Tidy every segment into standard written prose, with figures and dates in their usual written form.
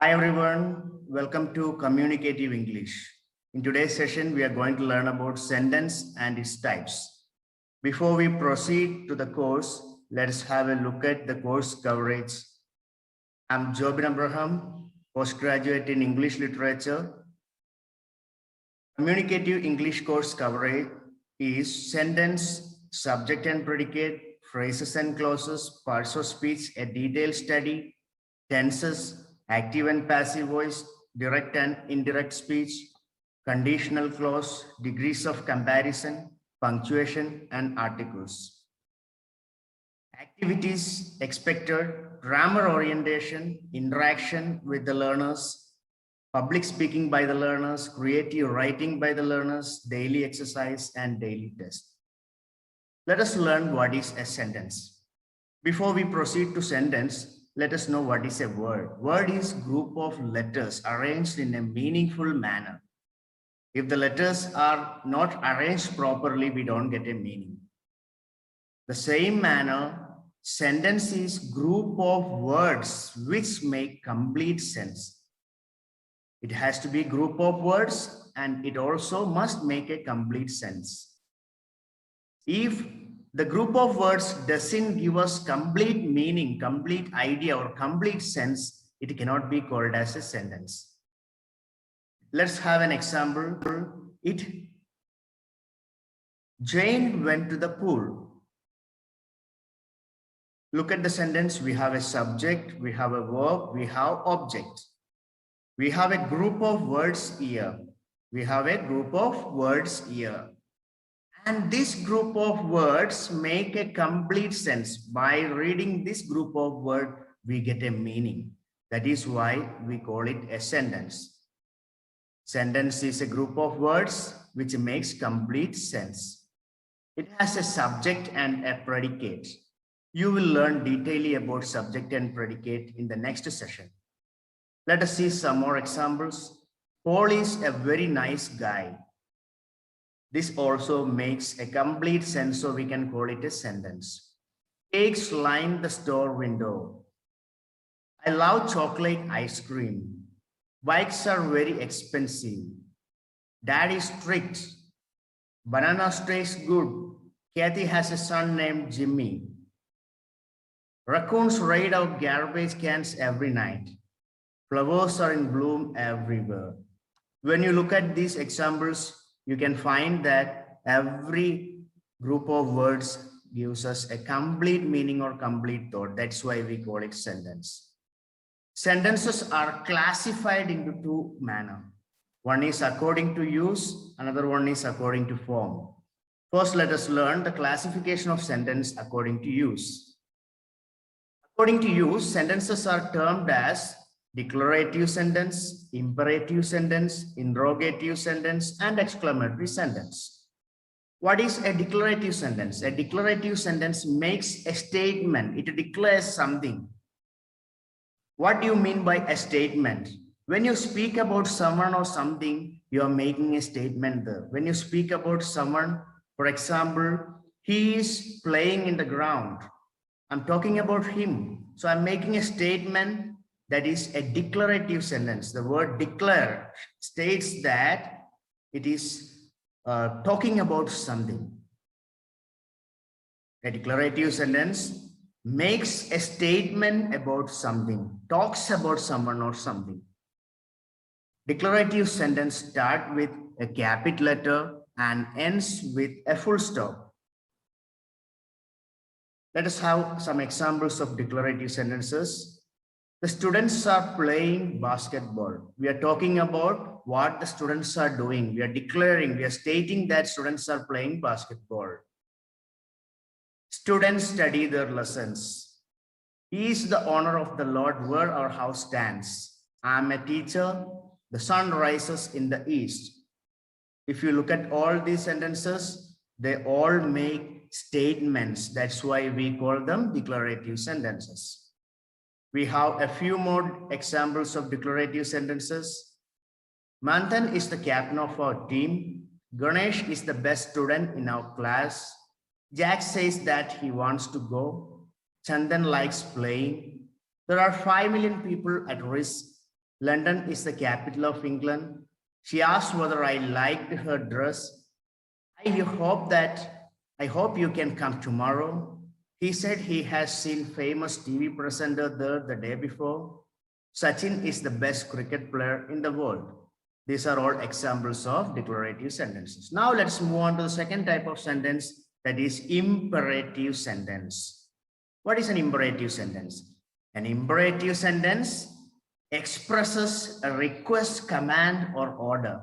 Hi everyone, welcome to Communicative English. In today's session, we are going to learn about sentence and its types. Before we proceed to the course, let us have a look at the course coverage. I'm Jobin Abraham, postgraduate in English Literature. Communicative English course coverage is sentence, subject and predicate, phrases and clauses, parts of speech, a detailed study, tenses, active and passive voice, direct and indirect speech, conditional clause, degrees of comparison, punctuation, and articles. Activities expected, grammar orientation, interaction with the learners, public speaking by the learners, creative writing by the learners, daily exercise, and daily test. Let us learn what is a sentence. Before we proceed to sentence, let us know what is a word. Word is group of letters arranged in a meaningful manner. If the letters are not arranged properly, we don't get a meaning. The same manner, sentence is group of words which make complete sense. It has to be group of words and it also must make a complete sense. If the group of words doesn't give us complete meaning, complete idea, or complete sense, it cannot be called as a sentence. Let's have an example. Jane went to the pool. Look at the sentence. We have a subject, we have a verb, we have object. We have a group of words here. And this group of words make a complete sense. By reading this group of words, we get a meaning. That is why we call it a sentence. Sentence is a group of words which makes complete sense. It has a subject and a predicate. You will learn detailedly about subject and predicate in the next session. Let us see some more examples. Paul is a very nice guy. This also makes a complete sense, so we can call it a sentence. Cakes line the store window. I love chocolate ice cream. Bikes are very expensive. Dad is strict. Bananas taste good. Kathy has a son named Jimmy. Raccoons raid out garbage cans every night. Flowers are in bloom everywhere. When you look at these examples, you can find that every group of words gives us a complete meaning or complete thought. That's why we call it sentence. Sentences are classified into two manners. One is according to use, another one is according to form. First, let us learn the classification of sentence according to use. According to use, sentences are termed as declarative sentence, imperative sentence, interrogative sentence, and exclamatory sentence. What is a declarative sentence? A declarative sentence makes a statement. It declares something. What do you mean by a statement? When you speak about someone or something, you are making a statement there. When you speak about someone, for example, he is playing in the ground. I'm talking about him. So I'm making a statement. That is a declarative sentence. The word declare states that it is talking about something. A declarative sentence makes a statement about something, talks about someone or something. Declarative sentence starts with a capital letter and ends with a full stop. Let us have some examples of declarative sentences. The students are playing basketball. We are talking about what the students are doing. We are declaring, we are stating that students are playing basketball. Students study their lessons. He is the honor of the Lord where our house stands. I am a teacher. The sun rises in the east. If you look at all these sentences, they all make statements. That's why we call them declarative sentences. We have a few more examples of declarative sentences. Manthan is the captain of our team. Ganesh is the best student in our class. Jack says that he wants to go. Chandan likes playing. There are 5 million people at risk London is the capital of England. She asked whether I liked her dress. I hope you can come tomorrow. He said he has seen famous TV presenter there the day before. Sachin is the best cricket player in the world. These are all examples of declarative sentences. Now let's move on to the second type of sentence, that is imperative sentence. What is an imperative sentence? An imperative sentence expresses a request, command, or order.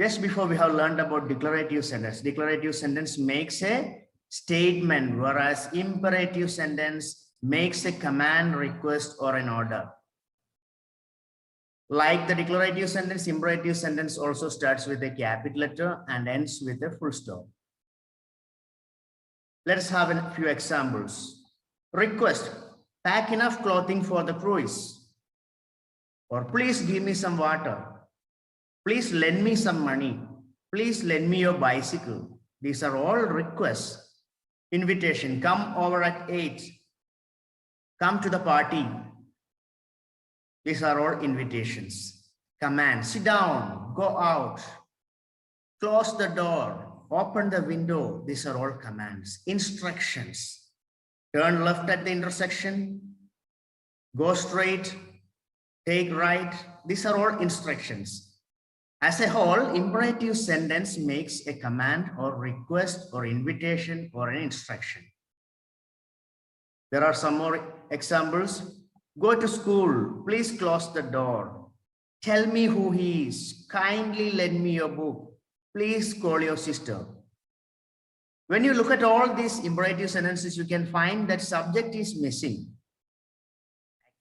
Just before we have learned about declarative sentence. Declarative sentence makes a statement, whereas imperative sentence makes a command, request, or an order. Like the declarative sentence, imperative sentence also starts with a capital letter and ends with a full stop. Let's have a few examples. Request, pack enough clothing for the cruise. Or please give me some water. Please lend me some money. Please lend me your bicycle. These are all requests. Invitation, come over at 8. Come to the party. These are all invitations. Command, sit down, go out, close the door, open the window. These are all commands. Instructions, turn left at the intersection, go straight, take right. These are all instructions. As a whole, imperative sentence makes a command or request or invitation or an instruction. There are some more examples. Go to school, please close the door. Tell me who he is. Kindly lend me your book. Please call your sister. When you look at all these imperative sentences, you can find that subject is missing.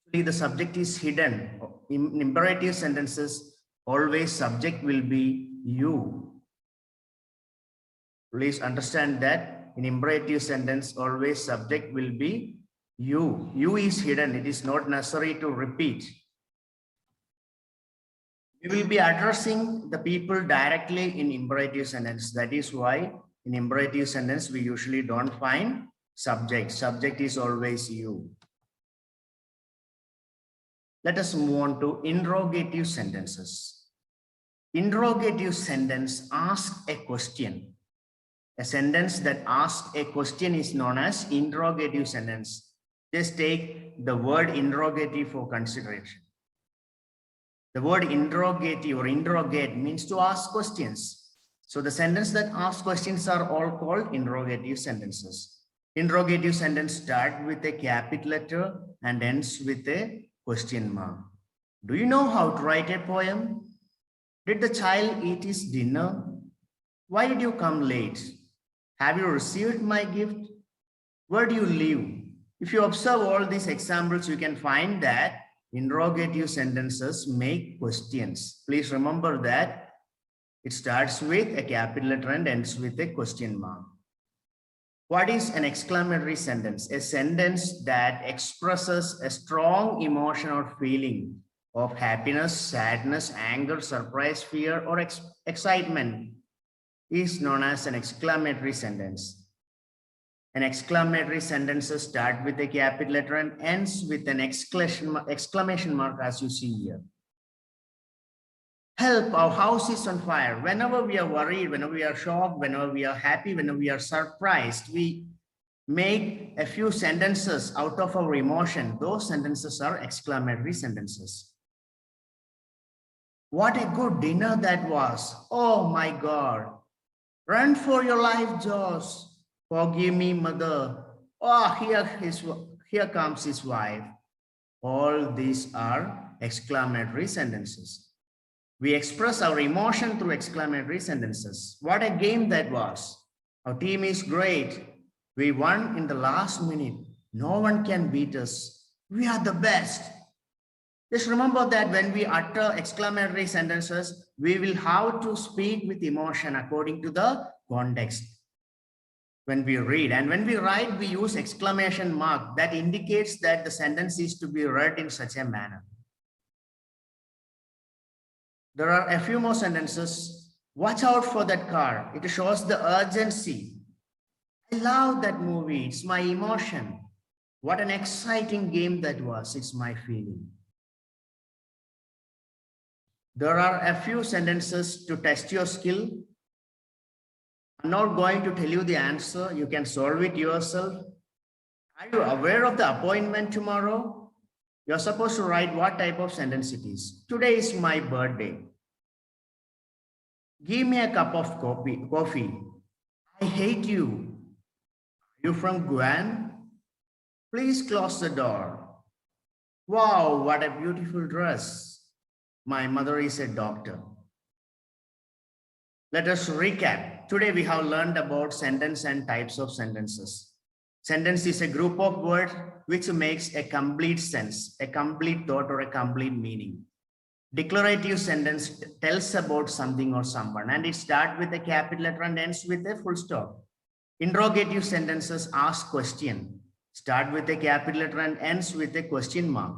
Actually, the subject is hidden. In imperative sentences, always subject will be you. Please understand that in imperative sentence, always subject will be you. You is hidden. It is not necessary to repeat. We will be addressing the people directly in imperative sentence. That is why in imperative sentence, we usually don't find subject. Subject is always you. Let us move on to interrogative sentences. Interrogative sentence asks a question. A sentence that asks a question is known as interrogative sentence. Just take the word interrogative for consideration. The word interrogative or interrogate means to ask questions. So the sentence that asks questions are all called interrogative sentences. Interrogative sentence starts with a capital letter and ends with a question mark. Do you know how to write a poem? Did the child eat his dinner? Why did you come late? Have you received my gift? Where do you live? If you observe all these examples, you can find that interrogative sentences make questions. Please remember that it starts with a capital letter and ends with a question mark. What is an exclamatory sentence? A sentence that expresses a strong emotion or feeling of happiness, sadness, anger, surprise, fear, or excitement is known as an exclamatory sentence. An exclamatory sentence starts with a capital letter and ends with an exclamation mark, as you see here. Help, our house is on fire. Whenever we are worried, whenever we are shocked, whenever we are happy, whenever we are surprised, we make a few sentences out of our emotion. Those sentences are exclamatory sentences. What a good dinner that was. Oh my God. Run for your life, Josh. Forgive me, mother. Oh, here comes his wife. All these are exclamatory sentences. We express our emotion through exclamatory sentences. What a game that was. Our team is great. We won in the last minute. No one can beat us. We are the best. Just remember that when we utter exclamatory sentences, we will have to speak with emotion according to the context. When we read and when we write, we use exclamation mark that indicates that the sentence is to be read in such a manner. There are a few more sentences. Watch out for that car. It shows the urgency. I love that movie. It's my emotion. What an exciting game that was. It's my feeling. There are a few sentences to test your skill. I'm not going to tell you the answer. You can solve it yourself. Are you aware of the appointment tomorrow? You're supposed to write what type of sentence it is. Today is my birthday. Give me a cup of coffee. I hate you. Are you from Guam? Please close the door. Wow, what a beautiful dress. My mother is a doctor. Let us recap. Today we have learned about sentence and types of sentences. Sentence is a group of words which makes a complete sense, a complete thought or a complete meaning. Declarative sentence tells about something or someone and it starts with a capital letter and ends with a full stop. Interrogative sentences ask question, start with a capital letter and ends with a question mark.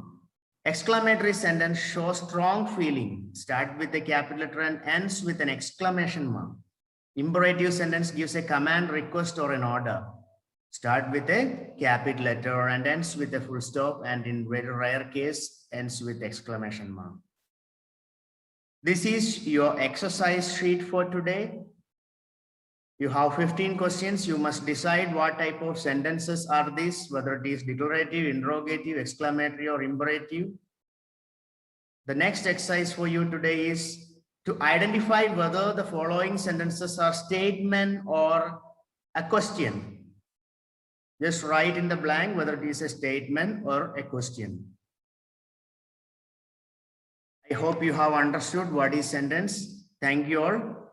Exclamatory sentence shows strong feeling, start with a capital letter and ends with an exclamation mark. Imperative sentence gives a command, request or an order. Start with a capital letter and ends with a full stop and in very rare case ends with exclamation mark. This is your exercise sheet for today. You have 15 questions. You must decide what type of sentences are these, whether it is declarative, interrogative, exclamatory, or imperative. The next exercise for you today is to identify whether the following sentences are statement or a question. Just write in the blank whether it is a statement or a question. I hope you have understood what is sentence. Thank you all.